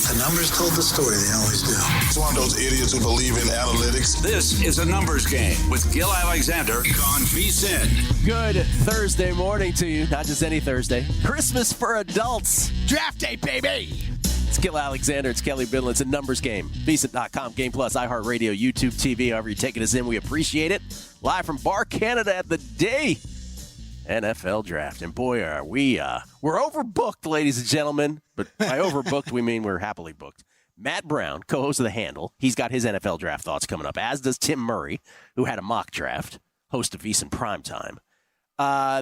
The numbers told the story. They always do. It's one of those idiots who believe in analytics. This is a numbers game with Gill Alexander on VSiN. Good Thursday morning to you. Not just any Thursday. Christmas for adults. Draft day, baby. It's Gill Alexander. It's Kelley, Bydlon. It's a numbers game. VSiN.com, Game Plus, iHeartRadio, YouTube TV. However you're taking us in, we appreciate it. Live from Bar Canada at the day NFL draft. And boy, are we're overbooked, ladies and gentlemen. But by overbooked, we mean we're happily booked. Matt Brown, co-host of The Handle, he's got his NFL draft thoughts coming up, as does Tim Murray, who had a mock draft, host of VSiN Primetime.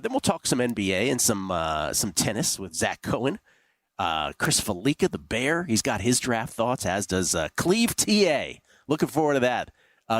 Then we'll talk some NBA and some tennis with Zach Cohen. Chris Fallica, the Bear, he's got his draft thoughts, as does Clevta. Looking forward to that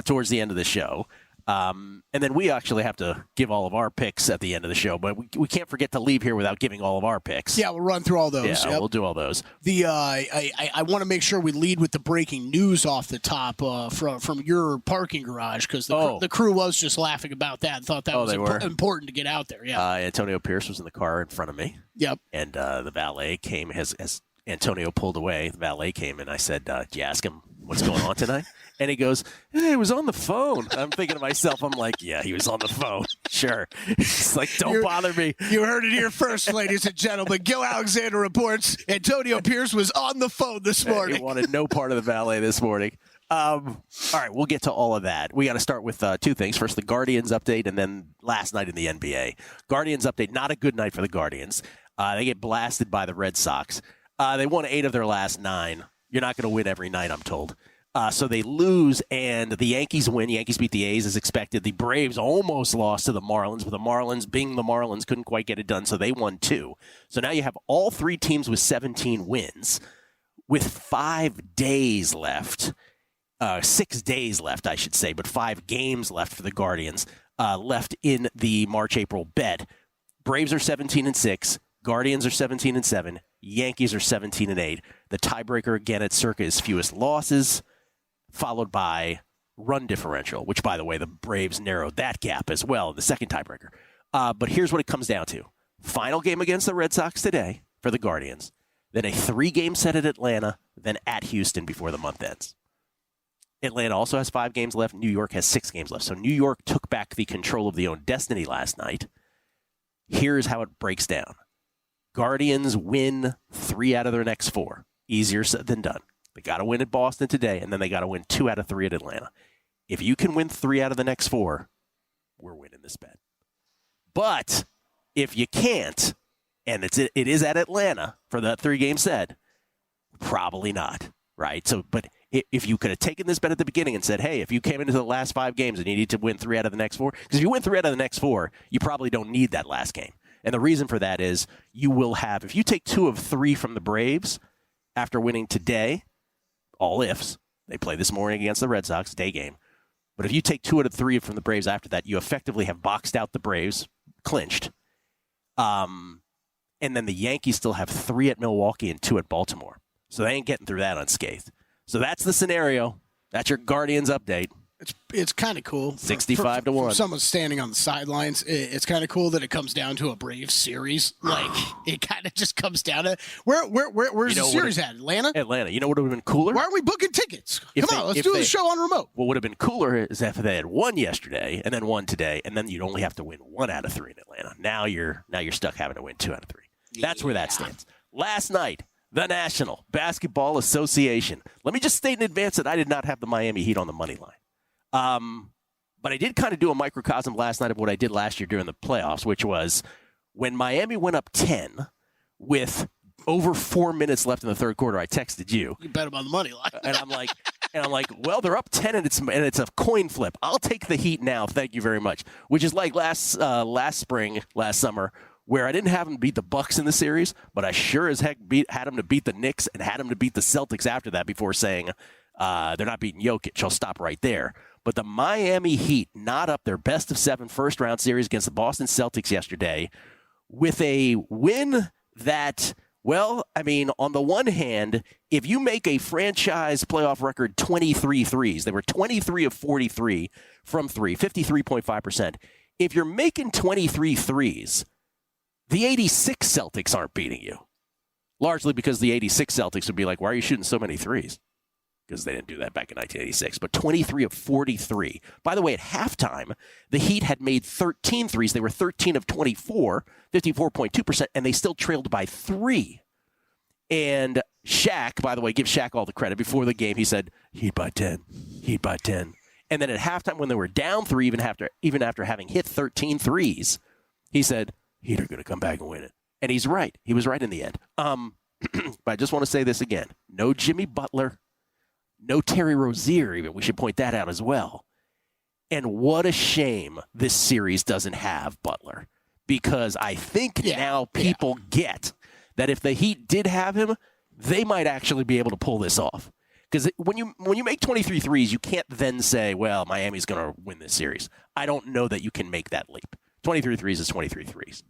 towards the end of the show. And then we actually have to give all of our picks at the end of the show, but we can't forget to leave here without giving all of our picks. Yeah, we'll run through all those. Yeah, yep. We'll do all those. I want to make sure we lead with the breaking news off the top from your parking garage, because the crew was just laughing about that and thought that was important to get out there. Yeah. Antonio Pierce was in the car in front of me. Yep. And the valet came as Antonio pulled away. The valet came and I said, "Did you ask him what's going on tonight?" And he goes, "Hey, he was on the phone." I'm thinking to myself, I'm like, yeah, he was on the phone. Sure. It's like, don't bother me. You heard it here first, ladies and gentlemen. Gill Alexander reports Antonio Pierce was on the phone this morning. He wanted no part of the valet this morning. All right, we'll get to all of that. We got to start with two things. First, the Guardians update, and then last night in the NBA. Guardians update, not a good night for the Guardians. They get blasted by the Red Sox. They won 8 of their last 9. You're not going to win every night, I'm told. So they lose, and the Yankees win. Yankees beat the A's as expected. The Braves almost lost to the Marlins, but the Marlins, being the Marlins, couldn't quite get it done, so they won 2. So now you have all 3 teams with 17 wins with 5 days left. 6 days left, I should say, but 5 games left for the Guardians left in the March-April bet. Braves are 17-6. Guardians are 17-7. Yankees are 17-8. The tiebreaker again at Circa is fewest losses, followed by run differential, which, by the way, the Braves narrowed that gap as well in the second tiebreaker. But here's what it comes down to. Final game against the Red Sox today for the Guardians, then a 3-game set at Atlanta, then at Houston before the month ends. Atlanta also has 5 games left. New York has 6 games left. So New York took back the control of their own destiny last night. Here's how it breaks down. Guardians win 3 out of their next 4. Easier said than done. They got to win at Boston today, and then they got to win 2 out of 3 at Atlanta. If you can win 3 out of the next 4, we're winning this bet. But if you can't, and it is at Atlanta for that 3-game set, probably not, right? So, but if you could have taken this bet at the beginning and said, hey, if you came into the last 5 games and you need to win 3 out of the next 4, because if you win 3 out of the next 4, you probably don't need that last game. And the reason for that is you will have, if you take 2 of 3 from the Braves after winning today, all ifs, they play this morning against the Red Sox, day game. But if you take 2 out of 3 from the Braves after that, you effectively have boxed out the Braves, clinched. And then the Yankees still have 3 at Milwaukee and 2 at Baltimore. So they ain't getting through that unscathed. So that's the scenario. That's your Guardians update. It's kind of cool. 65 to 1. For someone standing on the sidelines, it's kind of cool that it comes down to a Braves series. Like, it kind of just comes down to where's the series at? Atlanta? Atlanta. You know what would have been cooler? Why aren't we booking tickets? Come on, let's do the show on remote. What would have been cooler is if they had won yesterday and then won today, and then you'd only have to win 1 out of 3 in Atlanta. Now you're stuck having to win 2 out of 3. That's where that stands. Last night, the National Basketball Association. Let me just state in advance that I did not have the Miami Heat on the money line. But I did kind of do a microcosm last night of what I did last year during the playoffs, which was when Miami went up 10 with over 4 minutes left in the third quarter, I texted you. You bet them on the money line. and I'm like, well, they're up 10 and it's a coin flip. I'll take the Heat now. Thank you very much. Which is like last summer, where I didn't have them beat the Bucks in the series, but I sure as heck had them to beat the Knicks and had them to beat the Celtics after that before saying they're not beating Jokic. I'll stop right there. But the Miami Heat not up their best of 7 first-round series against the Boston Celtics yesterday with a win that, well, I mean, on the one hand, if you make a franchise playoff record 23 threes, they were 23 of 43 from 3, 53.5%. If you're making 23 threes, the 86 Celtics aren't beating you. largely because the 86 Celtics would be like, why are you shooting so many threes? Because they didn't do that back in 1986. But 23 of 43. By the way, at halftime, the Heat had made 13 threes. They were 13 of 24, 54.2%, and they still trailed by 3. And Shaq, by the way, give Shaq all the credit. Before the game, he said, Heat by 10, Heat by 10. And then at halftime, when they were down 3, even after having hit 13 threes, he said, Heat are going to come back and win it. And he's right. He was right in the end. But I just want to say this again. No Jimmy Butler. No Terry Rozier, even. We should point that out as well. And what a shame this series doesn't have Butler. Because I think now people get that if the Heat did have him, they might actually be able to pull this off. Because when you make 23 threes, you can't then say, well, Miami's going to win this series. I don't know that you can make that leap. 23 threes is 23 threes.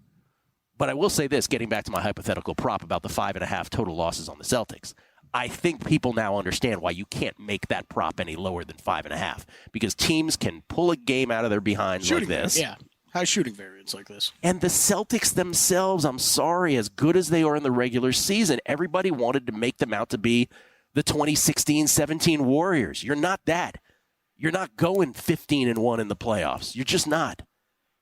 But I will say this, getting back to my hypothetical prop about the 5.5 total losses on the Celtics. I think people now understand why you can't make that prop any lower than 5.5. Because teams can pull a game out of their behinds like this. Yeah. High shooting variance like this. And the Celtics themselves, I'm sorry, as good as they are in the regular season, everybody wanted to make them out to be the 2016-17 Warriors. You're not that. You're not going 15-1 in the playoffs. You're just not.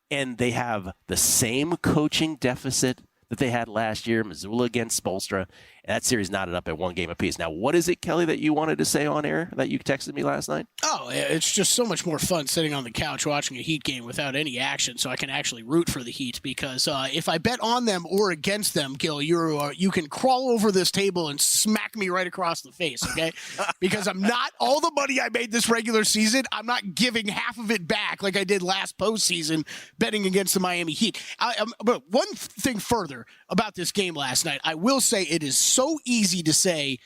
And they have the same coaching deficit that they had last year, Missoula against Spoelstra. That series knotted up at 1 game apiece. Now, what is it, Kelley, that you wanted to say on air that you texted me last night? Oh, it's just so much more fun sitting on the couch watching a Heat game without any action, so I can actually root for the Heat. Because if I bet on them or against them, Gill, you can crawl over this table and smack me right across the face, okay? Because I'm not all the money I made this regular season. I'm not giving half of it back like I did last postseason betting against the Miami Heat. But one thing further about this game last night, I will say it is so easy to say,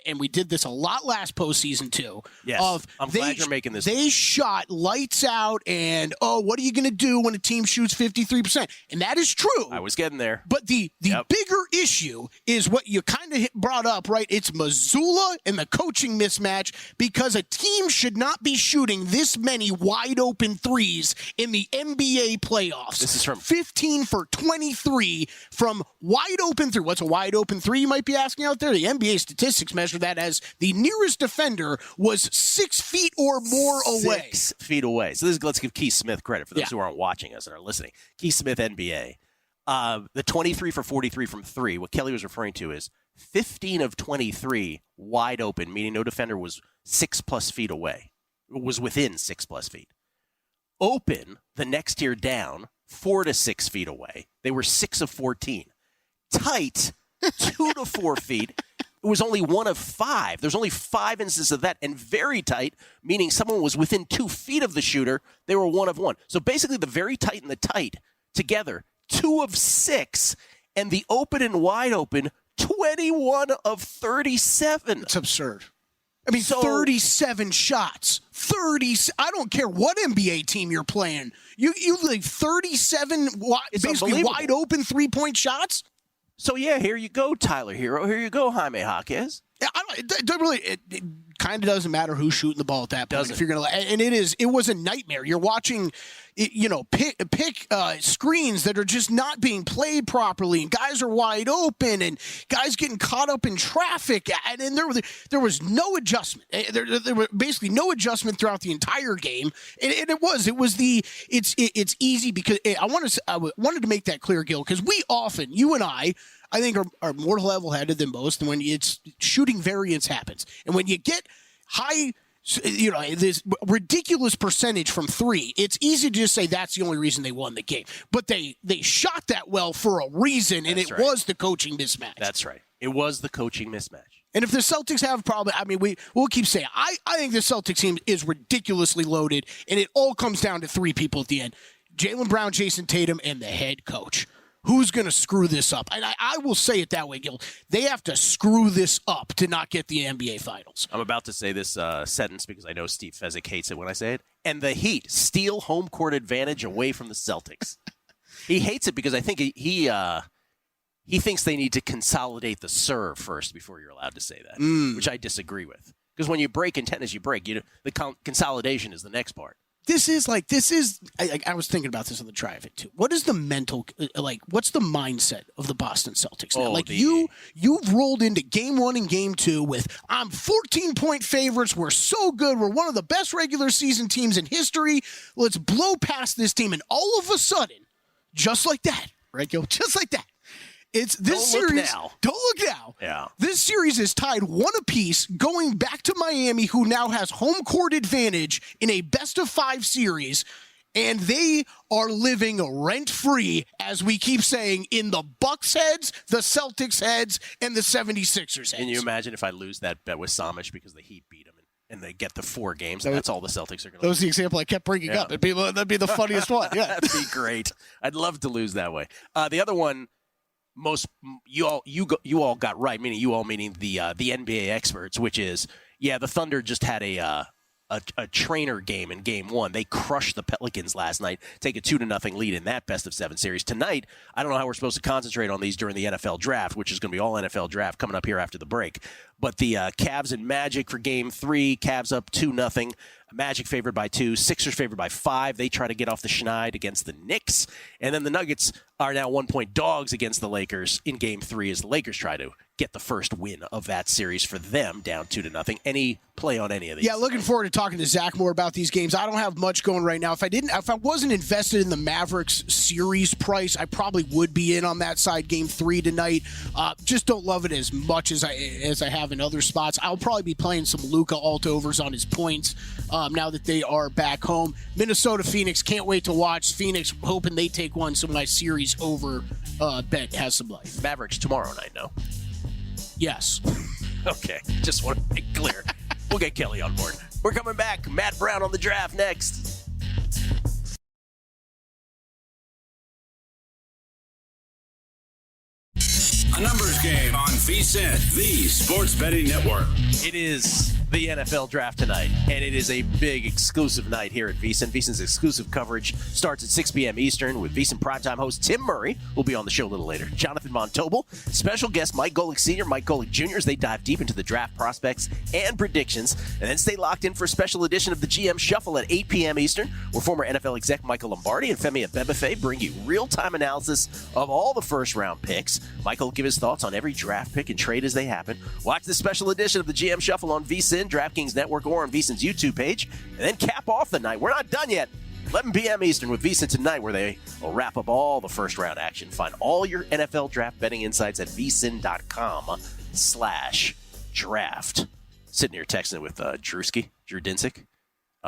and we did this a lot last postseason too. Yes, I'm glad you're making this. They shot lights out, and what are you going to do when a team shoots 53%? And that is true. I was getting there. But the bigger issue is what you kind of brought up, right? It's Missoula and the coaching mismatch, because a team should not be shooting this many wide open threes in the NBA playoffs. This is from 15 for 23 from wide open three. What's a wide open three, you might be asking out there? The NBA statistics measure that as the nearest defender was 6 feet or more away. 6 feet away. So let's give Keith Smith credit for those who aren't watching us and are listening. Keith Smith, NBA. The 23 for 43 from 3, what Kelley was referring to is 15 of 23 wide open, meaning no defender was 6+ feet away. It was within 6+ feet. Open, the next tier down, 4 to 6 feet away. They were 6 of 14. Tight, 2 to 4 feet. It was only 1 of 5. There's only 5 instances of that. And very tight, meaning someone was within 2 feet of the shooter. They were 1 of 1. So basically the very tight and the tight together, 2 of 6. And the open and wide open, 21 of 37. It's absurd. I mean, 37 shots. 30. I don't care what NBA team you're playing. You like 37 basically wide open 3-point shots? So, yeah, here you go, Tyler Hero. Here you go, Jaime Jaquez. It kind of doesn't matter who's shooting the ball at that point. If you're gonna, and it was a nightmare. You're watching, pick screens that are just not being played properly, and guys are wide open, and guys getting caught up in traffic, and then there was no adjustment. There was basically no adjustment throughout the entire game, and it's easy because I wanted to make that clear, Gil, because we often, you and I think are more level-headed than most, and when it's shooting variance happens. And when you get high, this ridiculous percentage from 3, it's easy to just say that's the only reason they won the game. But they shot that well for a reason, and it was the coaching mismatch. That's right. It was the coaching mismatch. And if the Celtics have a problem, I mean, we'll keep saying, I think the Celtics team is ridiculously loaded, and it all comes down to 3 people at the end. Jaylen Brown, Jason Tatum, and the head coach. Who's going to screw this up? And I will say it that way, Gil. They have to screw this up to not get the NBA Finals. I'm about to say this sentence because I know Steve Fezzik hates it when I say it. And the Heat steal home court advantage away from the Celtics. He hates it because I think he thinks they need to consolidate the serve first before you're allowed to say that, which I disagree with. Because when you break in tennis, you break. The consolidation is the next part. this is I was thinking about this on the drive too. What is the mental, what's the mindset of the Boston Celtics now? You've rolled into game 1 and game 2 with, I'm 14-point favorites. We're so good. We're one of the best regular season teams in history. Let's blow past this team. And all of a sudden, just like that, right, Gil? Just like that. It's this Don't series. look now. Don't look now. Yeah. This series is tied 1 apiece, going back to Miami, who now has home court advantage in a best-of-5 series, and they are living rent-free, as we keep saying, in the Bucks' heads, the Celtics' heads, and the 76ers' heads. Can you imagine if I lose that bet with Samish because the Heat beat them and they get the 4 games, and that's all the Celtics are going to lose? That was the example I kept bringing up. That'd be the funniest one. Yeah, that'd be great. I'd love to lose that way. The other one. You all got right, meaning the NBA experts, which is the Thunder just had a trainer game in game 1. They crushed the Pelicans last night, take a 2-0 lead in that best-of-7 series. Tonight, I don't know how we're supposed to concentrate on these during the NFL draft, which is going to be all NFL draft coming up here after the break. But the Cavs and Magic for game 3, Cavs up 2-0. Magic favored by 2, Sixers favored by 5. They try to get off the schneid against the Knicks. And then the Nuggets are now 1-point dogs against the Lakers in game 3 as the Lakers try to get the first win of that series for them, down 2-0. Any play on any of these? Yeah, looking forward to talking to Zach more about these games. I don't have much going right now. If I wasn't invested in the Mavericks series price, I probably would be in on that side game 3 tonight. Just don't love it as much as I have in other spots. I'll probably be playing some Luka altovers on his points now that they are back home. Minnesota, Phoenix, can't wait to watch. Phoenix, hoping they take one, so my series over bet has some life. Mavericks tomorrow night, no? Yes. Okay, just want to make clear. We'll get Kelley on board. We're coming back. Matt Brown on the draft next. A numbers game on VSiN, the Sports Betting Network. It is the NFL draft tonight, and it is a big exclusive night here at VSiN. VSiN's exclusive coverage starts at 6 p.m. Eastern with VSiN primetime host Tim Murray. Will be on the show a little later. Jonathan Montobel, special guest Mike Golick Sr., Mike Golick Jr. as they dive deep into the draft prospects and predictions, and then stay locked in for a special edition of the GM Shuffle at 8 p.m. Eastern, where former NFL exec Michael Lombardi and Femi Abebefe bring you real-time analysis of all the first-round picks. Michael will give his thoughts on every draft pick and trade as they happen. Watch this special edition of the GM Shuffle on VSiN, DraftKings Network, or on VSiN's YouTube page, and then cap off the night. We're not done yet. 11 p.m. Eastern with VSiN tonight, where they will wrap up all the first-round action. Find all your NFL draft betting insights at vsin.com/draft. Sitting here texting with Drew Dinsick,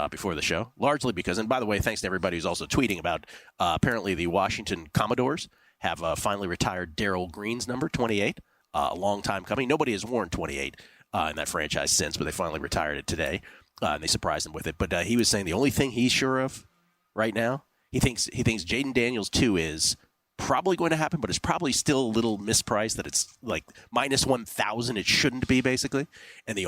before the show, largely because, and by the way, thanks to everybody who's also tweeting about, apparently the Washington Commodores have finally retired Darrell Green's number, 28. A long time coming. Nobody has worn 28 in that franchise since, but they finally retired it today, and they surprised him with it. But he was saying the only thing he's sure of right now, he thinks Jaden Daniels 2 is probably going to happen, but it's probably still a little mispriced, that it's like minus 1,000. It shouldn't be, basically. And the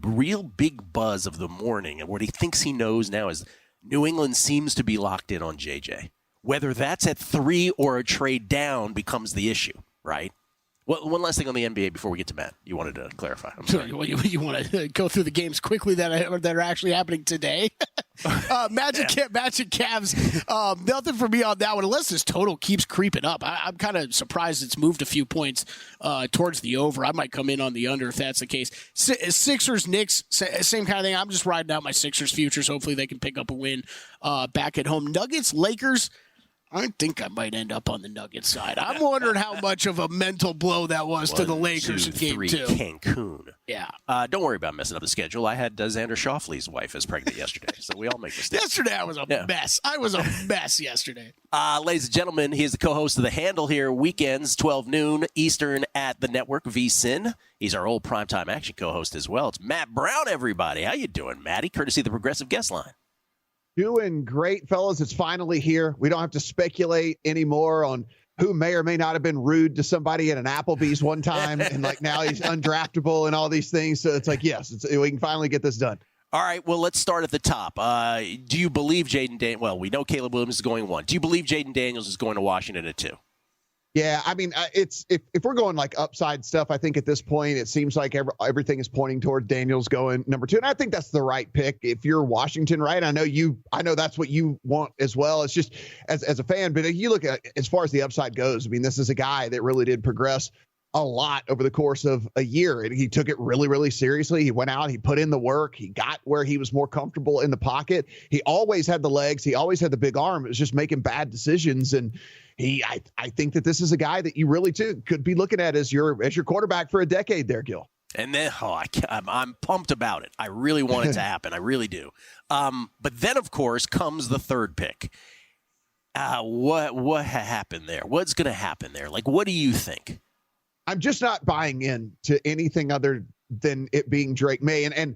real big buzz of the morning, and what he thinks he knows now, is New England seems to be locked in on JJ. Whether that's at 3 or a trade down becomes the issue, right? Well, one last thing on the NBA before we get to Matt. You wanted to clarify. I'm sorry. You want to go through the games quickly that are actually happening today? Magic Cavs. Nothing for me on that one, unless this total keeps creeping up. I'm kind of surprised it's moved a few points towards the over. I might come in on the under if that's the case. Sixers, Knicks, same kind of thing. I'm just riding out my Sixers futures. Hopefully they can pick up a win back at home. Nuggets, Lakers. I think I might end up on the Nuggets side. I'm wondering how much of a mental blow that was to the Lakers in Game 2. Cancun. Yeah. Don't worry about messing up the schedule. I had Xander Schauffele's wife as pregnant yesterday, so we all make mistakes. Yesterday I was a mess. I was a mess yesterday. Ladies and gentlemen, he's the co-host of The Handle here, weekends, 12 noon Eastern at the network, VSiN. He's our old primetime action co-host as well. It's Matt Brown, everybody. How you doing, Matty? Courtesy of the Progressive Guest Line. Doing great, fellas. It's finally here. We don't have to speculate anymore on who may or may not have been rude to somebody at an Applebee's one time, and like now he's undraftable and all these things. So it's like, yes, we can finally get this done. All right, well, let's start at the top. Do you believe Jaden Daniels? Well, we know Caleb Williams is going 1. Do you believe Jaden Daniels is going to Washington at 2? Yeah, I mean, it's if we're going like upside stuff, I think at this point it seems like everything is pointing toward Daniels going number 2, and I think that's the right pick if you're Washington, right? I know that's what you want as well. It's just as a fan, but if you look at as far as the upside goes, I mean, this is a guy that really did progress a lot over the course of a year, and he took it really, really seriously. He went out, he put in the work, he got where he was more comfortable in the pocket. He always had the legs, he always had the big arm. It was just making bad decisions, and I think that this is a guy that you really too could be looking at as your quarterback for a decade there, Gill. And then I'm pumped about it. I really want it to happen. I really do. But then, of course, comes the third pick. What happened there? What's going to happen there? Like, what do you think? I'm just not buying in to anything other than it being Drake May. And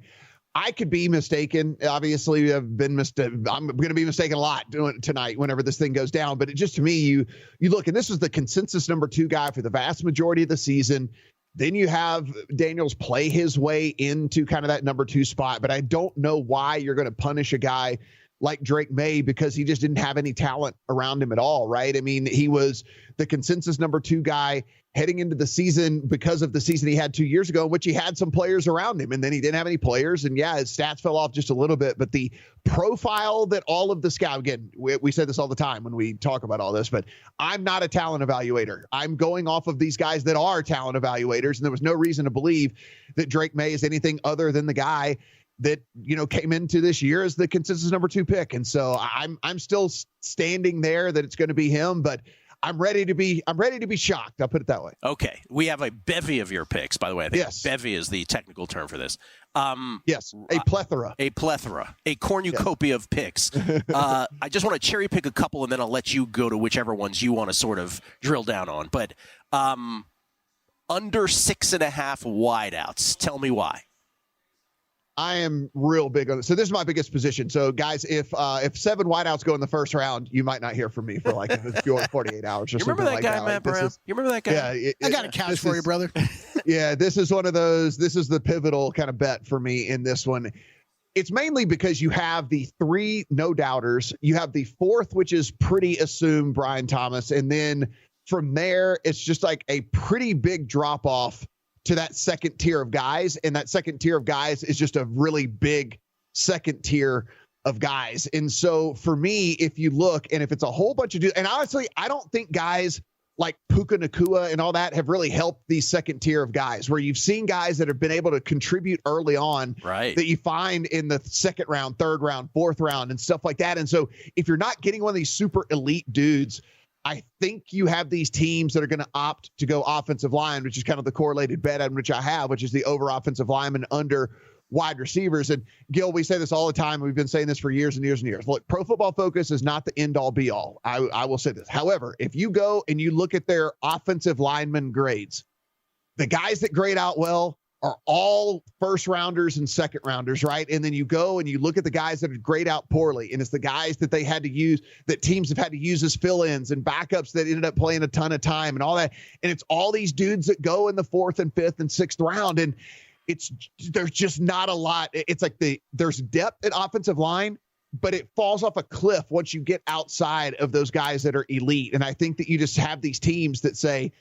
I could be mistaken. Obviously, I'm going to be mistaken a lot doing tonight whenever this thing goes down. But it just, to me, you look, and this was the consensus number 2 guy for the vast majority of the season. Then you have Daniels play his way into kind of that number 2 spot. But I don't know why you're going to punish a guy like Drake May because he just didn't have any talent around him at all, right? I mean, he was the consensus number 2 guy heading into the season because of the season he had 2 years ago, in which he had some players around him, and then he didn't have any players, and yeah, his stats fell off just a little bit, but the profile that all of the scouts, again, we say this all the time when we talk about all this, but I'm not a talent evaluator. I'm going off of these guys that are talent evaluators, and there was no reason to believe that Drake May is anything other than the guy that, came into this year as the consensus number 2 pick. And so I'm still standing there that it's going to be him, but I'm ready to be shocked. I'll put it that way. Okay. We have a bevy of your picks, by the way. I think yes. Bevy is the technical term for this. Yes. A plethora. A cornucopia of picks. I just want to cherry pick a couple, and then I'll let you go to whichever ones you want to sort of drill down on. But under 6.5 wideouts. Tell me why. I am real big on it. So this is my biggest position. So guys, if 7 wideouts go in the first round, you might not hear from me for like 48 hours or you something remember that like guy, that. Matt Like, Brown? You remember that guy? Yeah. I got a couch for you, brother. Yeah, this is one of those. This is the pivotal kind of bet for me in this one. It's mainly because you have the 3 no doubters. You have the 4th, which is pretty assumed Brian Thomas. And then from there, it's just like a pretty big drop off to that second tier of guys. And that second tier of guys is just a really big second tier of guys. And so for me, if you look, and if it's a whole bunch of dudes, and honestly, I don't think guys like Puka Nacua and all that have really helped these second tier of guys, where you've seen guys that have been able to contribute early on, right, that you find in the 2nd round, 3rd round, 4th round and stuff like that. And so if you're not getting one of these super elite dudes, I think you have these teams that are going to opt to go offensive line, which is kind of the correlated bet on which I have, which is the over offensive lineman, under wide receivers. And Gill, we say this all the time. We've been saying this for years and years and years. Look, Pro Football Focus is not the end all be all. I will say this. However, if you go and you look at their offensive lineman grades, the guys that grade out well are all first rounders and second rounders, right? And then you go and you look at the guys that grade out poorly, and it's the guys that they had to use, that teams have had to use as fill-ins and backups that ended up playing a ton of time and all that. And it's all these dudes that go in the 4th and 5th and 6th round. And there's just not a lot. It's like there's depth at offensive line, but it falls off a cliff once you get outside of those guys that are elite. And I think that you just have these teams that say,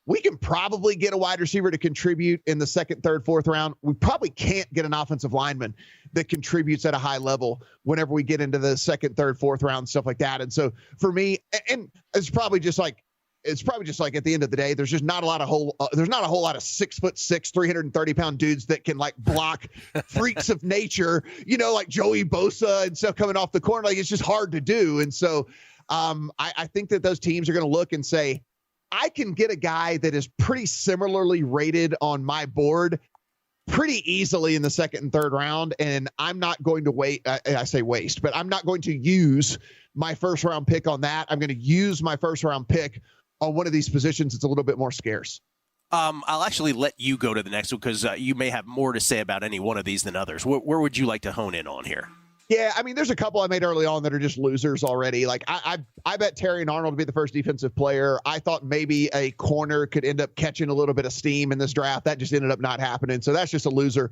we can probably get a wide receiver to contribute in the 2nd, 3rd, 4th round. We probably can't get an offensive lineman that contributes at a high level whenever we get into the 2nd, 3rd, 4th round, stuff like that. And so for me, and it's probably just like at the end of the day, there's just not a lot of there's not a whole lot of 6'6", 330-pound dudes that can like block freaks of nature, like Joey Bosa and stuff coming off the corner. Like, it's just hard to do. And so I think that those teams are going to look and say, I can get a guy that is pretty similarly rated on my board pretty easily in the 2nd and 3rd round. And I'm not going to waste, but I'm not going to use my 1st round pick on that. I'm going to use my 1st round pick on one of these positions that's a little bit more scarce. I'll actually let you go to the next one because you may have more to say about any one of these than others. Where would you like to hone in on here? Yeah, I mean, there's a couple I made early on that are just losers already. Like I bet Terry and Arnold to be the first defensive player. I thought maybe a corner could end up catching a little bit of steam in this draft. That just ended up not happening. So that's just a loser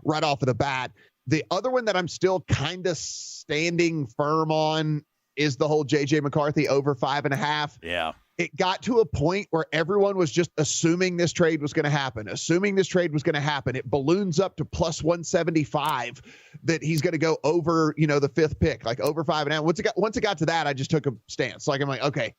right off of the bat. The other one that I'm still kind of standing firm on is the whole JJ McCarthy over 5.5. Yeah. it got to a point where everyone was just assuming this trade was going to happen, It balloons up to plus 175 that he's going to go over, the fifth pick, like over 5.5. Once it got to that, I just took a stance. Like, I'm like, okay,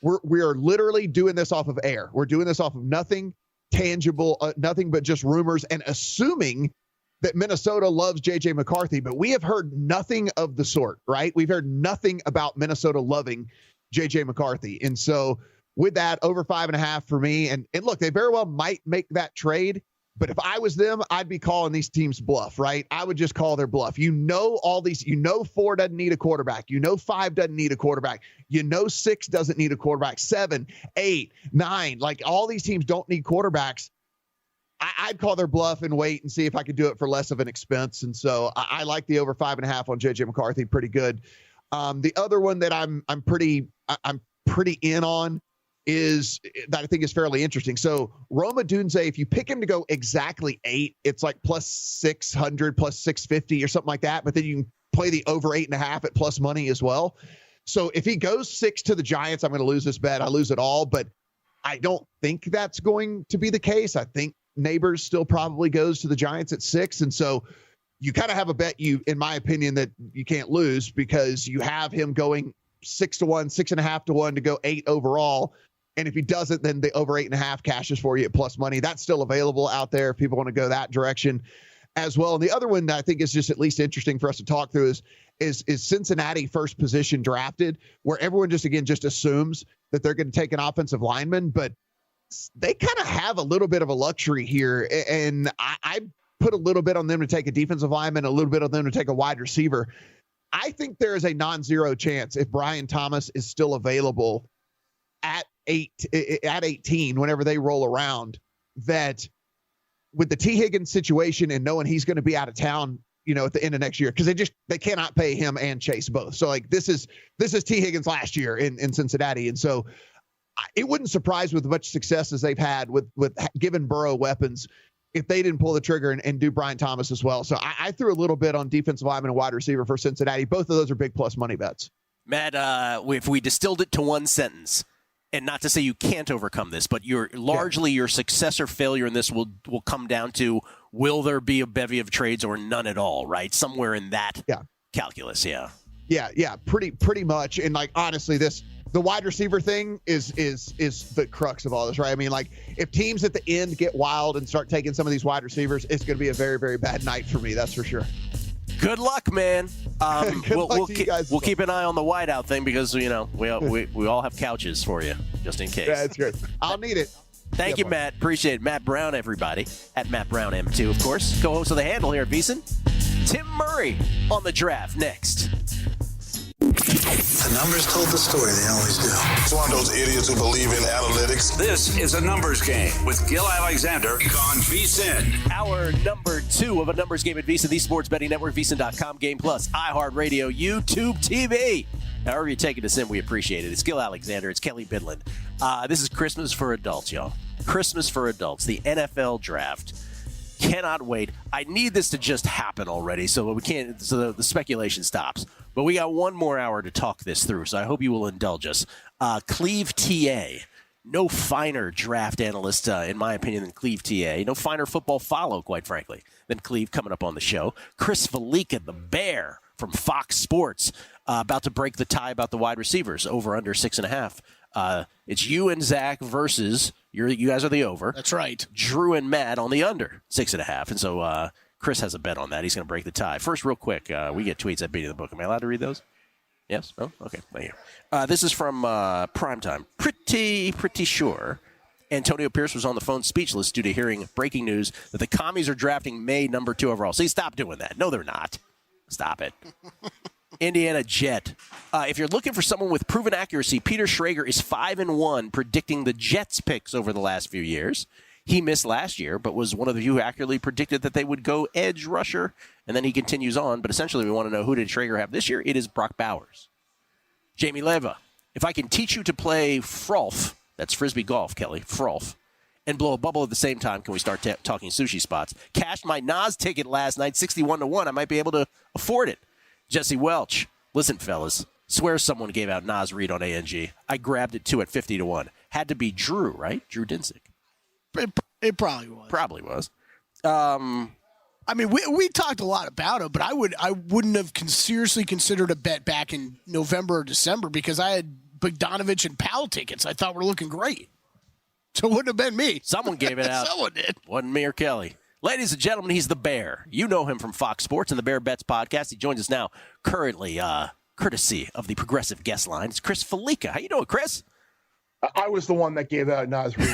we are literally doing this off of air. We're doing this off of nothing tangible, nothing but just rumors and assuming that Minnesota loves J.J. McCarthy, but we have heard nothing of the sort, right? We've heard nothing about Minnesota loving J.J. McCarthy. And so with that, over 5.5 for me. And look, they very well might make that trade, but if I was them, I'd be calling these teams bluff, right? I would just call their bluff. All these, 4 doesn't need a quarterback. 5 doesn't need a quarterback. 6 doesn't need a quarterback. 7, 8, 9, like all these teams don't need quarterbacks. I'd call their bluff and wait and see if I could do it for less of an expense. And so I like the over 5.5 on J.J. McCarthy. Pretty good. The other one that I'm pretty in on is that I think is fairly interesting. So Rome Odunze, if you pick him to go exactly 8, it's like plus 600, plus 650 or something like that. But then you can play the over 8.5 at plus money as well. So if he goes 6 to the Giants, I'm going to lose this bet. I lose it all, but I don't think that's going to be the case. I think Neighbors still probably goes to the Giants at 6. And so you kind of have a bet in my opinion, that you can't lose because you have him going 6 to 1, 6.5 to 1 to go 8 overall. And if he doesn't, then the over 8.5 cashes for you at plus money. That's still available out there if people want to go that direction as well. And the other one that I think is just at least interesting for us to talk through is Cincinnati first position drafted, where everyone just assumes that they're going to take an offensive lineman, but they kind of have a little bit of a luxury here. And I put a little bit on them to take a defensive lineman, a little bit on them to take a wide receiver. I think there is a non-zero chance if Brian Thomas is still available at 18, whenever they roll around, that with the T. Higgins situation and knowing he's going to be out of town, at the end of next year, because they cannot pay him and Chase both. So like this is T. Higgins last year in Cincinnati. And so it wouldn't surprise with much success as they've had with giving Burrow weapons if they didn't pull the trigger and do Brian Thomas as well. So I threw a little bit on defensive lineman and wide receiver for Cincinnati. Both of those are big plus money bets. Matt, if we distilled it to one sentence, and not to say you can't overcome this, but your success or failure in this will come down to, will there be a bevy of trades or none at all, right? Somewhere in that calculus, Yeah, pretty much. And like honestly, the wide receiver thing is the crux of all this, right? I mean, like if teams at the end get wild and start taking some of these wide receivers, it's going to be a very, very bad night for me. That's for sure. Good luck, man. We'll keep an eye on the whiteout thing because we all have couches for you just in case. Yeah, that's good. I'll need it. Thank you, Matt. Appreciate it. Matt Brown, everybody, at Matt Brown M2, of course. Co-host of The Handle here at VSiN. Tim Murray on the draft next. The numbers told the story. They always do. It's one of those idiots who believe in analytics. This is a numbers game with Gill Alexander on VSiN. Hour number 2 of a numbers game at VSiN, the Sports Betting Network, VSiN.com, Game Plus, iHeartRadio, YouTube TV. However you take it to in, we appreciate it. It's Gill Alexander. It's Kelley Bydlon. This is Christmas for adults, y'all. Christmas for adults. The NFL draft. Cannot wait. I need this to just happen already so the speculation stops. But we got one more hour to talk this through, so I hope you will indulge us. Cleve TA. No finer draft analyst, in my opinion, than Cleve TA. No finer football follow, quite frankly, than Cleve coming up on the show. Chris Fallica, the Bear from Fox Sports, about to break the tie about the wide receivers, over under 6.5. It's you and Zach versus, you guys are the over. That's right. Drew and Matt on the under 6.5. And so Chris has a bet on that. He's going to break the tie. First, real quick, we get tweets at Beating the Book. Am I allowed to read those? Yes? Oh, okay. Thank you. This is from Primetime. Pretty sure Antonio Pierce was on the phone speechless due to hearing breaking news that the Commies are drafting May number 2 overall. See, stop doing that. No, they're not. Stop it. Indiana Jet. If you're looking for someone with proven accuracy, Peter Schrager is 5-1 predicting the Jets picks over the last few years. He missed last year, but was one of the few who accurately predicted that they would go edge rusher, and then he continues on. But essentially, we want to know, who did Schrager have this year? It is Brock Bowers. Jamie Leva. If I can teach you to play frolf, that's Frisbee golf, Kelley, frolf, and blow a bubble at the same time, can we start talking sushi spots? Cashed my Nas ticket last night, 61-1. I might be able to afford it. Jesse Welch. Listen, fellas, Swear someone gave out Nas Reed on ANG. I grabbed it too at 50-1. Had to be Drew, right? Drew Dinsick. It probably was. Probably was. I mean, we talked a lot about it, but I wouldn't have seriously considered a bet back in November or December because I had Bogdanovich and Powell tickets I thought were looking great. So it wouldn't have been me. Someone gave it out. Someone did. Wasn't me or Kelley. Ladies and gentlemen, he's the Bear. You know him from Fox Sports and the Bear Bets podcast. He joins us now, currently courtesy of the Progressive Guest Line. It's Chris Fallica. How you doing, Chris? I was the one that gave out Nas Reed.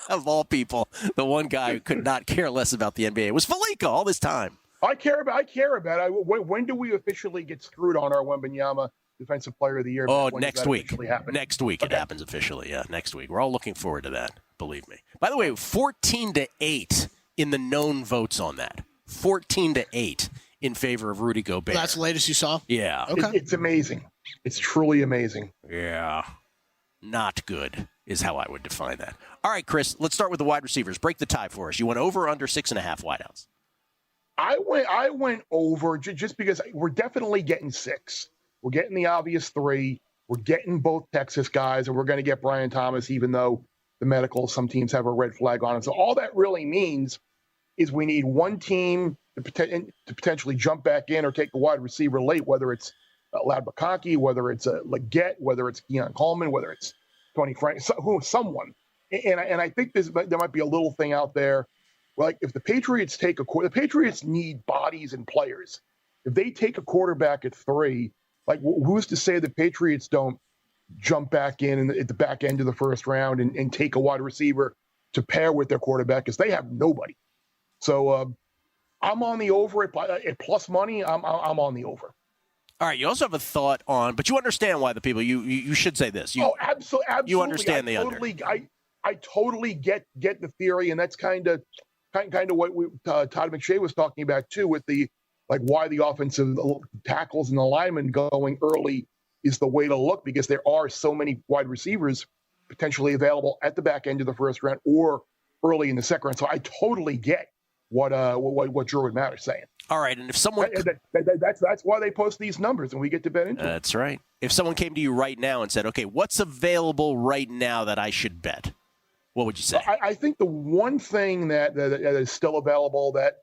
Of all people, the one guy who could not care less about the NBA was Fallica all this time. I care about it. When do we officially get screwed on our Wembanyama Defensive Player of the Year? Oh, next week. Next week okay. It happens officially. Yeah, next week. We're all looking forward to that, believe me. By the way, 14-8 in the known votes on that. 14-8 in favor of Rudy Gobert. That's the latest you saw? Yeah. Okay. It's amazing. It's truly amazing. Yeah. Not good is how I would define that. All right, Chris, let's start with the wide receivers. Break the tie for us. You went over or under 6.5 wideouts? I went over just because we're definitely getting 6. We're getting the obvious 3. We're getting both Texas guys, and we're going to get Brian Thomas, even though the medical, some teams have a red flag on it. So all that really means is we need one team to potentially jump back in or take a wide receiver late, whether it's Lad McConkey, whether it's Leggett, whether it's Keon Coleman, whether it's Tony Frank, someone. And I think there might be a little thing out there. Like if the Patriots the Patriots need bodies and players. If they take a quarterback at 3, like who's to say the Patriots don't jump back in at the back end of the first round and take a wide receiver to pair with their quarterback because they have nobody. So I'm on the over at plus money. I'm on the over. All right, you also have a thought on, but you understand why the people, you should say this. Absolutely. You understand the under. I totally get the theory, and that's kind of what Todd McShay was talking about too, with the why the offensive tackles and the linemen going early is the way to look because there are so many wide receivers potentially available at the back end of the first round or early in the second round. So I totally get what Drew and Matt are saying. All right, and if someone that's why they post these numbers and we get to bet into. That's right. If someone came to you right now and said, "Okay, what's available right now that I should bet?" What would you say? I think the one thing that is still available that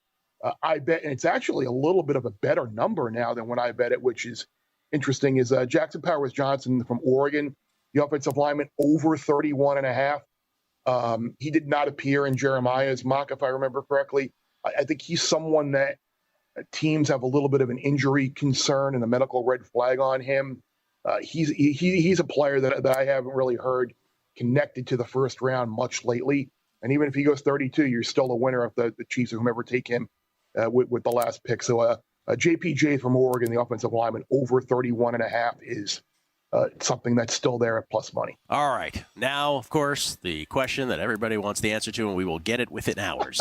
I bet, and it's actually a little bit of a better number now than when I bet it, which is interesting, is Jackson Powers Johnson from Oregon, the offensive lineman, over 31.5. He did not appear in Jeremiah's mock, if I remember correctly. I think he's someone that teams have a little bit of an injury concern and a medical red flag on him. He's a player that I haven't really heard connected to the first round much lately. And even if he goes 32, you're still a winner if the Chiefs or whomever take him with the last pick. So JPJ from Oregon, the offensive lineman, over 31.5 is something that's still there at plus money. All right. Now, of course, the question that everybody wants the answer to, and we will get it within hours.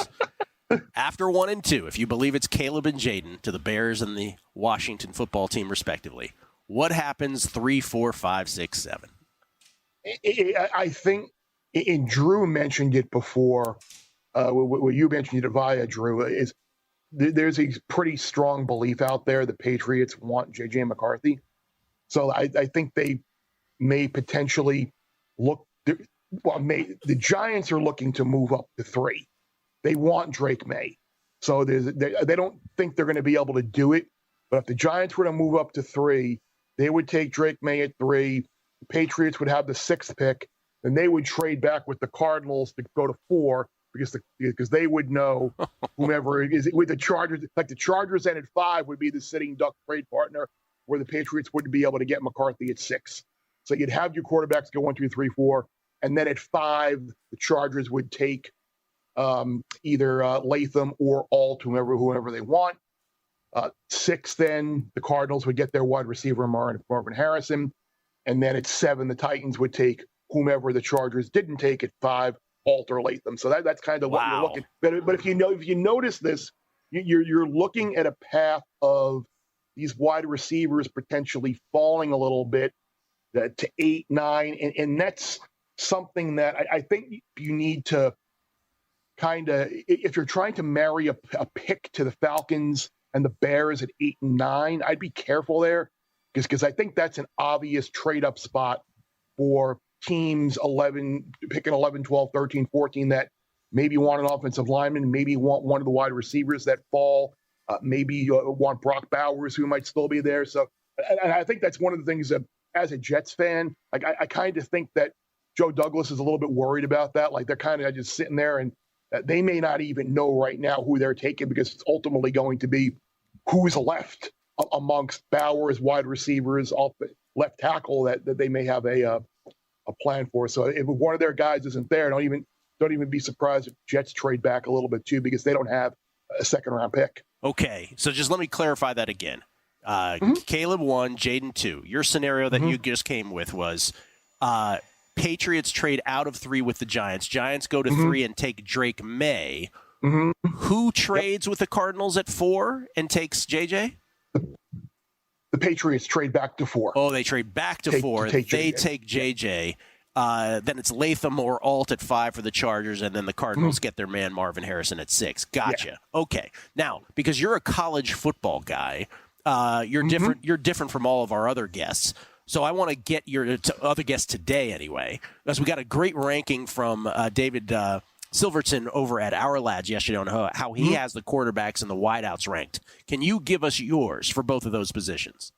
After 1 and 2, if you believe it's Caleb and Jaden to the Bears and the Washington football team, respectively, what happens 3, 4, 5, 6, 7? I think, and Drew mentioned it before, what you mentioned it via Drew, is there's a pretty strong belief out there the Patriots want J.J. McCarthy. So I think they may potentially the Giants are looking to move up to 3. They want Drake May. So they don't think they're going to be able to do it. But if the Giants were to move up to 3, they would take Drake May at 3. The Patriots would have the 6th pick. And they would trade back with the Cardinals to go to 4 because they would know whomever it is with the Chargers. Like the Chargers and at 5 would be the sitting duck trade partner where the Patriots wouldn't be able to get McCarthy at 6. So you'd have your quarterbacks go 1, 2, 3, 4. And then at 5, the Chargers would take either Latham or Alt, whoever they want. 6, then the Cardinals would get their wide receiver Marvin Harrison, and then at 7, the Titans would take whomever the Chargers didn't take at 5, Alt or Latham. So that's kind of what you're looking. But if you notice this, you're looking at a path of these wide receivers potentially falling a little bit to 8, 9, and that's something that I think you need to kind of, if you're trying to marry a pick to the Falcons and the Bears at 8 and 9, I'd be careful there because I think that's an obvious trade-up spot for teams 11, picking 11, 12, 13, 14 that maybe want an offensive lineman, maybe want one of the wide receivers that fall, maybe want Brock Bowers, who might still be there. So, and I think that's one of the things that, as a Jets fan, like I kind of think that Joe Douglas is a little bit worried about that. Like they're kind of just sitting there, and they may not even know right now who they're taking, because it's ultimately going to be who's left amongst Bowers, wide receivers, left tackle that they may have a plan for. So if one of their guys isn't there, don't even be surprised if Jets trade back a little bit too, because they don't have a second round pick. Okay, so just let me clarify that again. Caleb 1, Jaden 2. Your scenario that you just came with was Patriots trade out of 3 with the Giants. Giants go to 3 and take Drake May. Who trades with the Cardinals at 4 and takes JJ? The Patriots trade back to 4. Oh, they trade back to 4. They take JJ. Then it's Latham or Alt at 5 for the Chargers, and then the Cardinals get their man Marvin Harrison at 6. Gotcha. Yeah. Okay. Now, because you're a college football guy, you're different. You're different from all of our other guests. So I want to get your other guests today anyway, because we got a great ranking from David Silverton over at Our Lads yesterday on how he has the quarterbacks and the wideouts ranked. Can you give us yours for both of those positions?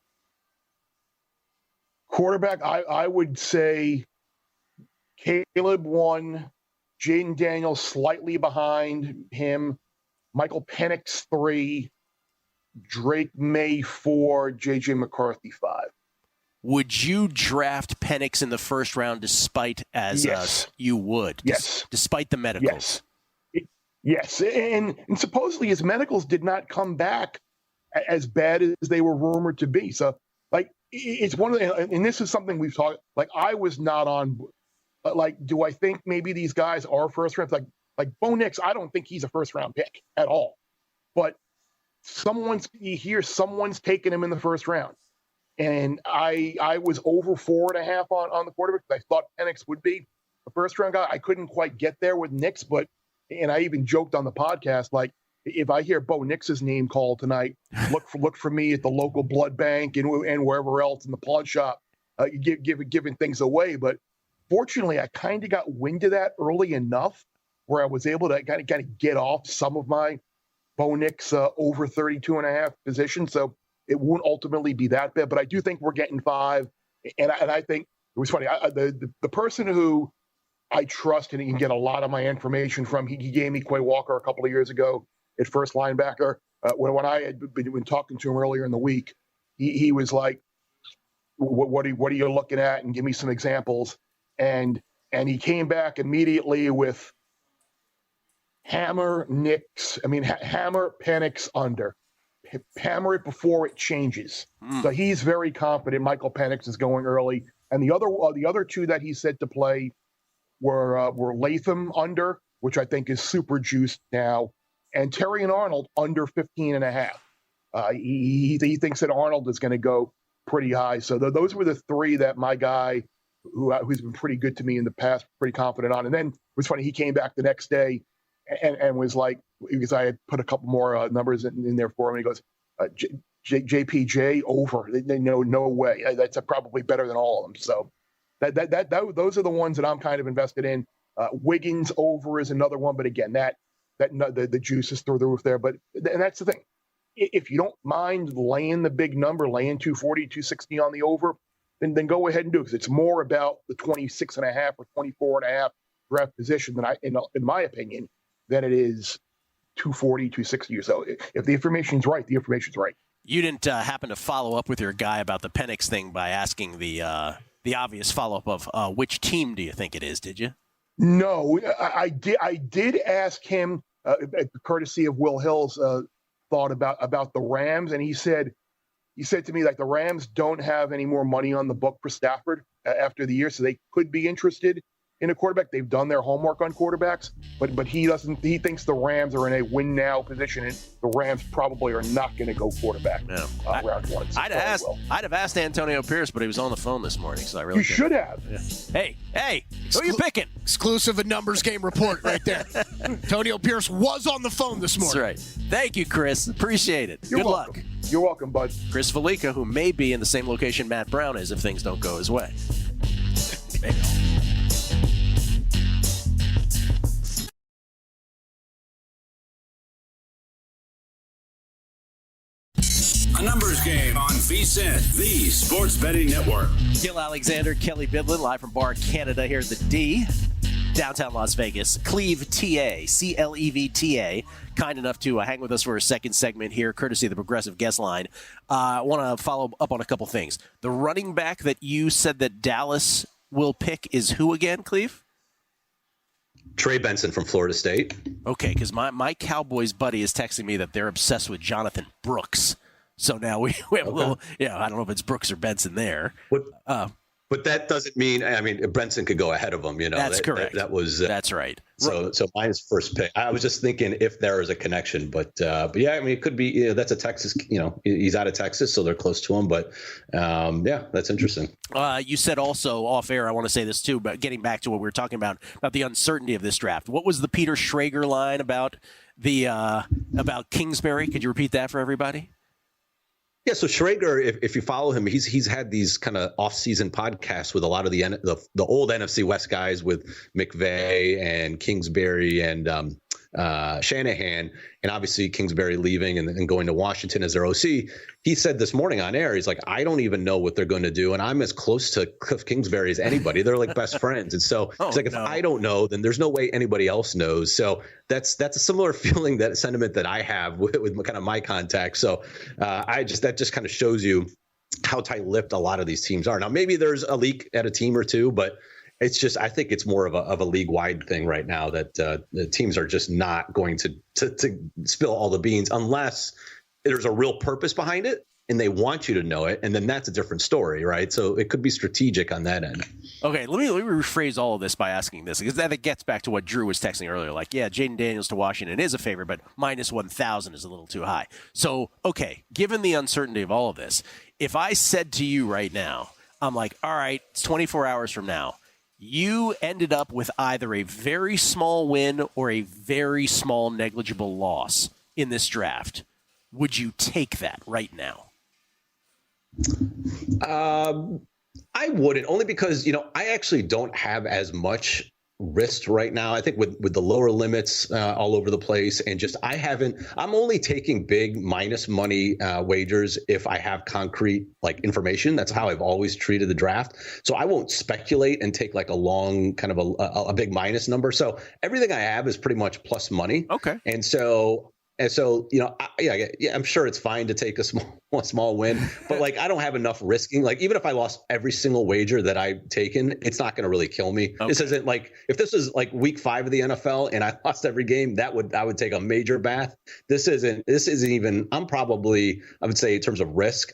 Quarterback, I would say Caleb 1, Jaden Daniels slightly behind him, Michael Penix 3, Drake May 4, J.J. McCarthy 5. Would you draft Penix in the first round despite you would? Yes. Despite the medicals? Yes. And supposedly his medicals did not come back as bad as they were rumored to be. So, like, it's one of the, and this is something we've talked, like, I was not on, like, do I think maybe these guys are first round? Like Bo Nix, I don't think he's a first round pick at all. But you hear someone's taking him in the first round. And I was over 4.5 on the quarterback. I thought Penix would be a first-round guy. I couldn't quite get there with Nix, and I even joked on the podcast, like, if I hear Bo Nix's name called tonight, look for me at the local blood bank and wherever else in the pawn shop, giving things away. But fortunately, I kind of got wind of that early enough where I was able to kind of get off some of my Bo Nix over 32.5 position. So it won't ultimately be that bad, but I do think we're getting 5. And I think it was funny. The person who I trust and can get a lot of my information from, he gave me Quay Walker a couple of years ago at first linebacker. When I had been talking to him earlier in the week, he was like, what are you looking at? And give me some examples. And he came back immediately with hammer Penix under. Hammer it before it changes. So he's very confident Michael Penix is going early. And the other 2 that he said to play were Latham under, which I think is super juiced now, and Terry and Arnold under 15.5. He thinks that Arnold is going to go pretty high. So those were the 3 that my guy, who's been pretty good to me in the past, pretty confident on. And then it was funny, he came back the next day and was like, because I had put a couple more numbers in there for him, and he goes, JPJ over. They know, no way. That's probably better than all of them. So those are the ones that I'm kind of invested in. Wiggins over is another one, but again, the juice is through the roof there. And that's the thing. If you don't mind laying the big number, laying 240, 260 on the over, then go ahead and do it, because it's more about the 26.5 or 24.5 draft position than in my opinion, than it is 240, 260 or so. If the information's right, the information's right. You didn't happen to follow up with your guy about the Penix thing by asking the obvious follow-up of which team do you think it is, did you? No, I did ask him, courtesy of Will Hill's thought about the Rams, and he said to me, like, the Rams don't have any more money on the book for Stafford after the year, so they could be interested in a quarterback. They've done their homework on quarterbacks, but he doesn't. He thinks the Rams are in a win now position, and the Rams probably are not going to go quarterback round 1. I'd have asked Antonio Pierce, but he was on the phone this morning, so I really should have. Yeah. Hey, who are you picking? Exclusive numbers game report right there. Antonio Pierce was on the phone this morning. That's right. Thank you, Chris. Appreciate it. You're Good welcome. luck. You're welcome, bud. Chris Fallica, who may be in the same location Matt Brown is if things don't go his way. Maybe. A numbers game on VSiN, the Sports Betting Network. Gill Alexander, Kelley Bydlon, live from Bar Canada here at the D, downtown Las Vegas. Clevta, Clevta, kind enough to hang with us for a second segment here, courtesy of the Progressive Guest Line. I want to follow up on a couple things. The running back that you said that Dallas will pick is who again, Cleve? Trey Benson from Florida State. Okay, because my Cowboys buddy is texting me that they're obsessed with Jonathan Brooks. So now we have a little, I don't know if it's Brooks or Benson there. But that doesn't mean, Benson could go ahead of him, That's correct. That was that's right. So mine's first pick. I was just thinking if there is a connection, but yeah, it could be. That's a Texas. He's out of Texas, so they're close to him. But yeah, that's interesting. You said also off air. I want to say this too, but getting back to what we were talking about the uncertainty of this draft. What was the Peter Schrager line about about Kingsbury? Could you repeat that for everybody? Yeah, so Schrager, if you follow him, he's had these kind of off-season podcasts with a lot of the old NFC West guys with McVay and Kingsbury and Shanahan, and obviously Kingsbury leaving and going to Washington as their OC. He said this morning on air, he's like, I don't even know what they're going to do, and I'm as close to Cliff Kingsbury as anybody. They're like best friends, and so it's like if I don't know, then there's no way anybody else knows. So that's a similar feeling, that sentiment that I have with kind of my contacts. So that just kind of shows you how tight-lipped a lot of these teams are. Now maybe there's a leak at a team or two, but it's just, I think it's more of a league-wide thing right now that the teams are just not going to spill all the beans unless there's a real purpose behind it and they want you to know it, and then that's a different story, right? So it could be strategic on that end. Okay, let me rephrase all of this by asking this, because that gets back to what Drew was texting earlier. Like, yeah, Jaden Daniels to Washington is a favorite, but minus 1,000 is a little too high. So, okay, given the uncertainty of all of this, if I said to you right now, I'm like, all right, it's 24 hours from now, you ended up with either a very small win or a very small negligible loss in this draft, would you take that right now? I wouldn't, only because, I actually don't have as much risk right now. I think with the lower limits all over the place, and just I'm only taking big minus money wagers if I have concrete information. That's how I've always treated the draft. So I won't speculate and take a long kind of a big minus number. So everything I have is pretty much plus money. Okay. And so I'm sure it's fine to take a small win, but I don't have enough risking. Even if I lost every single wager that I've taken, it's not going to really kill me. Okay. This isn't if this is week 5 of the NFL and I lost every game, I would take a major bath. This isn't even. I would say in terms of risk,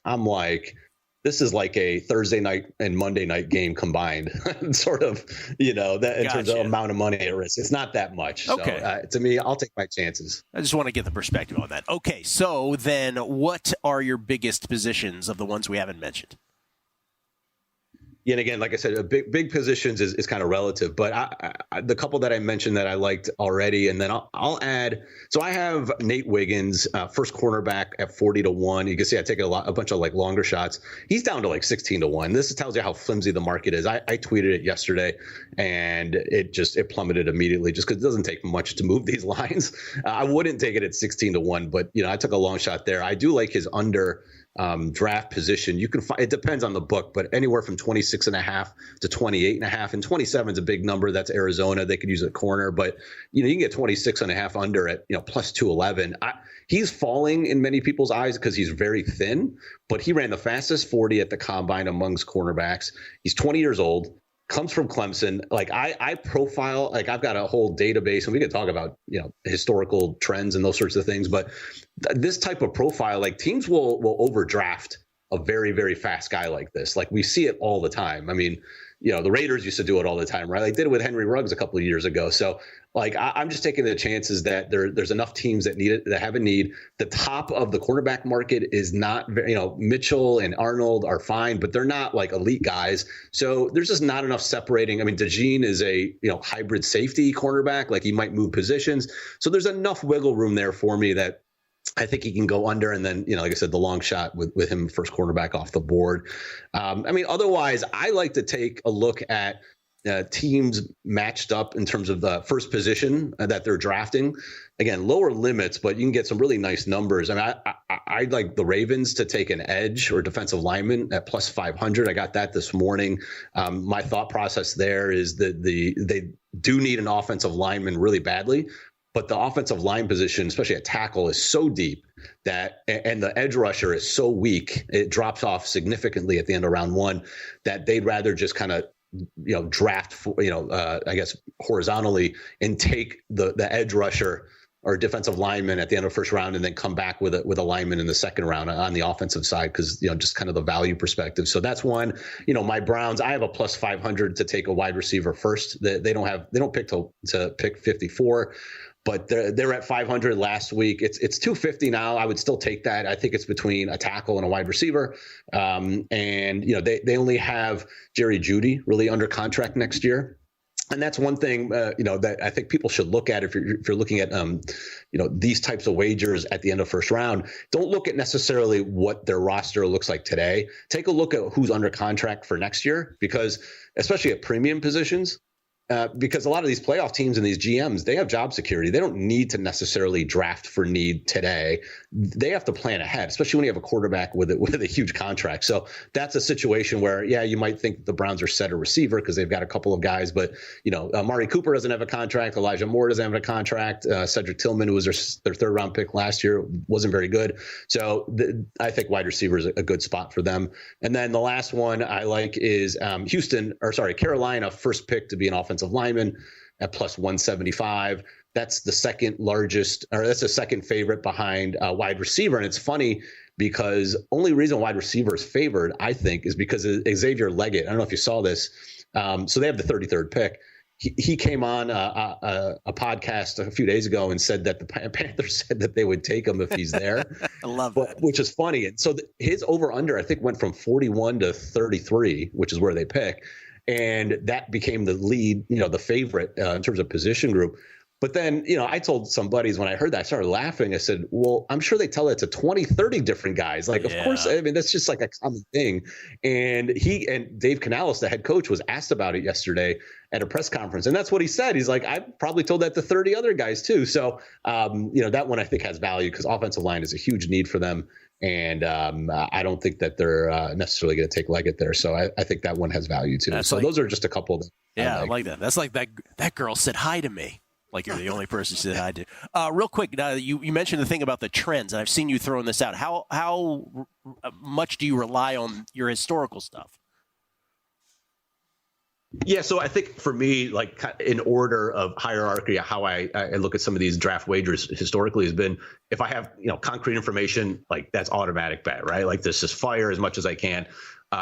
this is like a Thursday night and Monday night game combined, sort of, that in terms of amount of money at risk. It's not that much. Okay. So, to me, I'll take my chances. I just want to get the perspective on that. Okay, so then what are your biggest positions of the ones we haven't mentioned? Yeah, and again, like I said, big positions is kind of relative, but the couple that I mentioned that I liked already, and then I'll add. So I have Nate Wiggins, first cornerback at 40-1. You can see I take a bunch of longer shots. He's down to 16-1. This tells you how flimsy the market is. I tweeted it yesterday, and it plummeted immediately just because it doesn't take much to move these lines. I wouldn't take it at 16-1, but I took a long shot there. I do like his under draft position. You can find, it depends on the book, but anywhere from 26.5 to 28.5, and 27 is a big number. That's Arizona. They could use a corner, but you can get 26.5 under at plus 211. He's falling in many people's eyes because he's very thin, but he ran the fastest 40 at the combine amongst cornerbacks. He's 20 years old. Comes from Clemson. I profile, I've got a whole database, and we can talk about, historical trends and those sorts of things. But this type of profile, teams will overdraft a very, very fast guy like this. We see it all the time. I mean, the Raiders used to do it all the time, right? They did it with Henry Ruggs a couple of years ago. So I'm just taking the chances that there's enough teams that need it, that have a need. The top of the cornerback market is not, Mitchell and Arnold are fine, but they're not elite guys. So there's just not enough separating. I mean, DeJean is a, hybrid safety cornerback. He might move positions. So there's enough wiggle room there for me that I think he can go under, and then, like I said, the long shot with him first cornerback off the board. Otherwise, I like to take a look at teams matched up in terms of the first position that they're drafting. Again, lower limits, but you can get some really nice numbers. I'd like the Ravens to take an edge or defensive lineman at plus 500. I got that this morning. My thought process there is that they do need an offensive lineman really badly. But the offensive line position, especially at tackle, is so deep and the edge rusher is so weak, it drops off significantly at the end of round one, that they'd rather just kind of, draft, horizontally and take the edge rusher or defensive lineman at the end of the first round, and then come back with a lineman in the second round on the offensive side, because just kind of the value perspective. So that's one. My Browns, I have a plus 500 to take a wide receiver first. They don't pick to pick 54. But they're at 500 last week. It's 250 now. I would still take that. I think it's between a tackle and a wide receiver. They only have Jerry Jeudy really under contract next year. And that's one thing, that I think people should look at if you're looking at, these types of wagers at the end of first round. Don't look at necessarily what their roster looks like today. Take a look at who's under contract for next year, because especially at premium positions, because a lot of these playoff teams and these GMs, they have job security. They don't need to necessarily draft for need today. They have to plan ahead, especially when you have a quarterback with a huge contract. So that's a situation where, you might think the Browns are set a receiver because they've got a couple of guys, but Amari Cooper doesn't have a contract. Elijah Moore doesn't have a contract. Cedric Tillman, who was their third round pick last year, wasn't very good. So I think wide receiver is a good spot for them. And then the last one I like is Carolina, first pick to be an offensive lineman at plus 175. That's the second largest, or that's the second favorite behind wide receiver. And it's funny because only reason wide receiver is favored, I think, is because of Xavier Leggett. I don't know if you saw this. So they have the 33rd pick. He came on a podcast a few days ago and said that the Panthers said that they would take him if he's there. I love that. Which is funny. And so his over-under, I think, went from 41 to 33, which is where they pick. And that became the lead, the favorite in terms of position group. But then, I told some buddies when I heard that, I started laughing. I said, well, I'm sure they tell it to 20, 30 different guys. Like, of course, that's just like a common thing. And Dave Canales, the head coach, was asked about it yesterday at a press conference. And that's what he said. He's like, I probably told that to 30 other guys too. So, that one I think has value because offensive line is a huge need for them. And I don't think that they're necessarily going to take Leggett there. So I think that one has value too. So those are just a couple of them. I like that. That's like that girl said hi to me. Like you're the only person she said hi to. Real quick, you mentioned the thing about the trends, and I've seen you throwing this out. How much do you rely on your historical stuff? Yeah, so I think for me, like in order of hierarchy, how I look at some of these draft wagers historically has been, if I have concrete information, like that's automatic bet, right? Like this is fire as much as I can.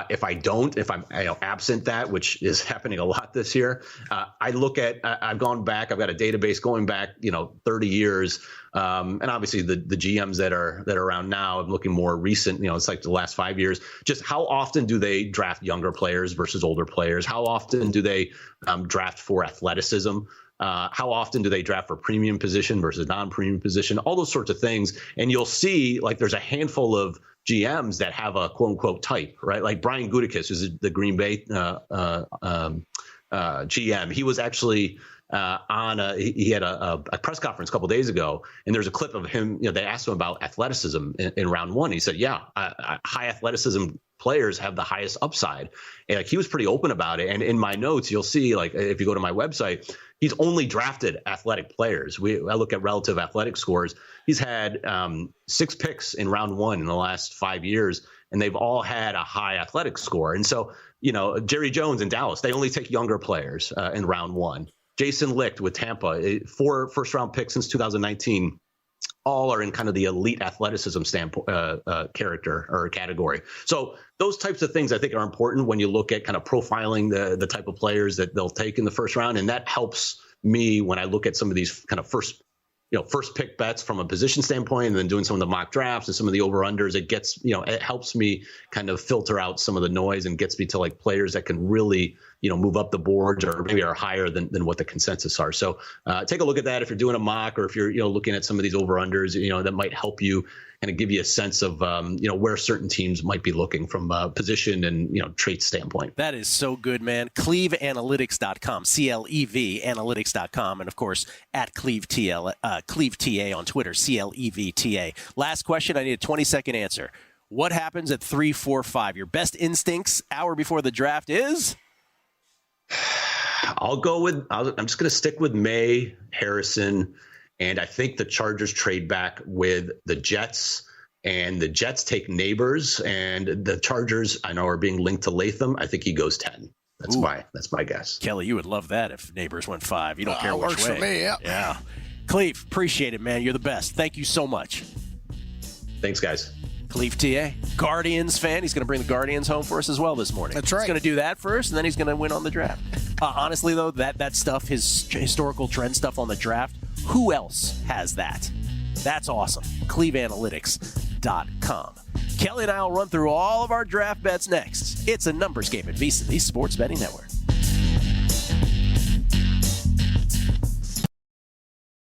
If I don't, if I'm absent that, which is happening a lot this year, I look at, I've gone back, I've got a database going back, 30 years. And obviously the GMs that are around now, I'm looking more recent, it's like the last 5 years, just how often do they draft younger players versus older players? How often do they draft for athleticism? How often do they draft for premium position versus non-premium position? All those sorts of things. And you'll see like there's a handful of GMs that have a quote unquote type, right? Like Brian Gutekunst, who's the Green Bay GM. He was actually he had a press conference a couple of days ago, and there's a clip of him. They asked him about athleticism in round one. He said, "Yeah, high athleticism players have the highest upside," and like he was pretty open about it. And in my notes, you'll see, like if you go to my website, he's only drafted athletic players. I look at relative athletic scores. He's had 6 picks in round one in the last 5 years, and they've all had a high athletic score. And so, Jerry Jones in Dallas, they only take younger players in round one. Jason Licht with Tampa, 4 first-round picks since 2019. All are in kind of the elite athleticism standpoint, character or category. So those types of things I think are important when you look at kind of profiling the type of players that they'll take in the first round. And that helps me when I look at some of these kind of first pick bets from a position standpoint, and then doing some of the mock drafts and some of the over-unders. It gets, it helps me kind of filter out some of the noise and gets me to like players that can really move up the boards or maybe are higher than what the consensus are. So take a look at that if you're doing a mock or if you're looking at some of these over-unders, that might help you kind of give you a sense of where certain teams might be looking from a position and trait standpoint. That is so good, man. CleveAnalytics.com, CLEV Analytics.com, and of course at CleveTA on Twitter, CLEVTA. Last question. I need a 20-second answer. What happens at 3, 4, 5? Your best instincts hour before the draft is? I'm just going to stick with May, Harrison, and I think the Chargers trade back with the Jets, and the Jets take Neighbors, and the Chargers, I know, are being linked to Latham. I think he goes 10. That's my guess. Kelley, you would love that if Neighbors went 5. You don't care which works way. For me, yeah. Yeah. Cleve, appreciate it, man. You're the best. Thank you so much. Thanks, guys. Cleve TA, Guardians fan. He's going to bring the Guardians home for us as well this morning. That's right. He's going to do that first, and then he's going to win on the draft. Honestly, though, that stuff, his historical trend stuff on the draft, who else has that? That's awesome. CleveAnalytics.com. Kelley and I will run through all of our draft bets next. It's a numbers game at VSiN, the Sports Betting Network.